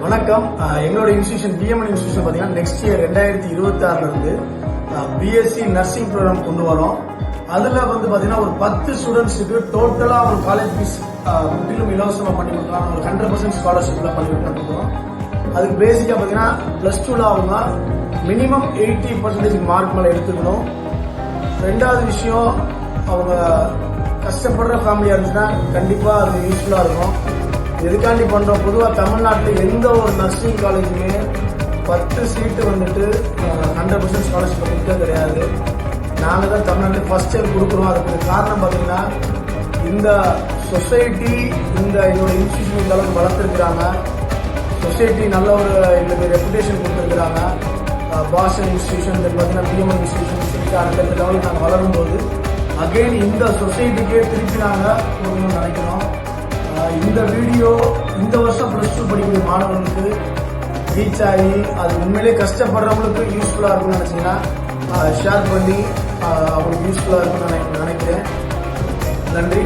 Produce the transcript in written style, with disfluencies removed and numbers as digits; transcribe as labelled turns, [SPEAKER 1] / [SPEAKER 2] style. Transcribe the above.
[SPEAKER 1] வணக்கம். எங்களோட institution PMN institution பார்த்தீங்கன்னா நெக்ஸ்ட் இயர் 2026 இருந்து பிஎஸ்சி நர்சிங் ப்ரோக்ராம் கொண்டு வரோம். அதுல வந்து பாத்தீங்கன்னா ஒரு 10 ஸ்டூடெண்ட்ஸுக்கு டோட்டலா அவங்க காலேஜ் ஃபீஸ் முற்றிலும் இலவசமா பண்ணி கொடுக்கலாம். ஒரு 100% ஸ்காலர்ஷிப்ல பண்ணி கொடுத்துருக்கோம். அதுக்கு பேசிக்கா பாத்தீங்கன்னா +2ல அவங்க மினிமம் 80% மார்க் மேல எடுத்துக்கணும். ரெண்டாவது விஷயம், அவங்க கஷ்டப்படுற ஃபேமிலியா இருந்துச்சுன்னா கண்டிப்பா அது யூஸ்ஃபுல்லா இருக்கும். எதுக்காண்டி பண்றோம், பொதுவாக தமிழ்நாட்டில் எந்த ஒரு நர்சிங் காலேஜுமே 10 சீட்டு வந்துட்டு 100% ஸ்காலர்ஷிப் கொடுத்தது கிடையாது. நாங்கள் தான் தமிழ்நாட்டில் ஃபர்ஸ்ட் டைம் கொடுக்குறோம். அதுக்கு காரணம் பார்த்தீங்கன்னா இந்த சொசைட்டி எங்களோட இன்ஸ்டியூஷன் இந்த அளவுக்கு வளர்த்துருக்குறாங்க. சொசைட்டி நல்ல ஒரு எங்களுக்கு ரெப்புடேஷன் கொடுத்துருக்குறாங்க. பாஸ்டன் இன்ஸ்டியூஷன் பார்த்தீங்கன்னா பிஎம்என் இன்ஸ்டியூஷன் சொல்லிட்டு அடுத்த லெவலில் நாங்கள் வளரும்போது அகெயின் இந்த சொசைட்டிக்கே திருப்பி நாங்கள் கொடுக்கணும்னு நினைக்கிறோம். இந்த வீடியோ இந்த வருஷம் +2 படிக்கிற மாணவர்களுக்கு ரீச் ஆகி அது உண்மையிலே கஷ்டப்படுறவங்களுக்கு யூஸ்ஃபுல்லா இருக்கும்னு நினைச்சீங்கன்னா ஷேர் பண்ணி அவங்களுக்கு யூஸ்ஃபுல்லா இருக்கும்னு நினைக்கிறேன். நன்றி.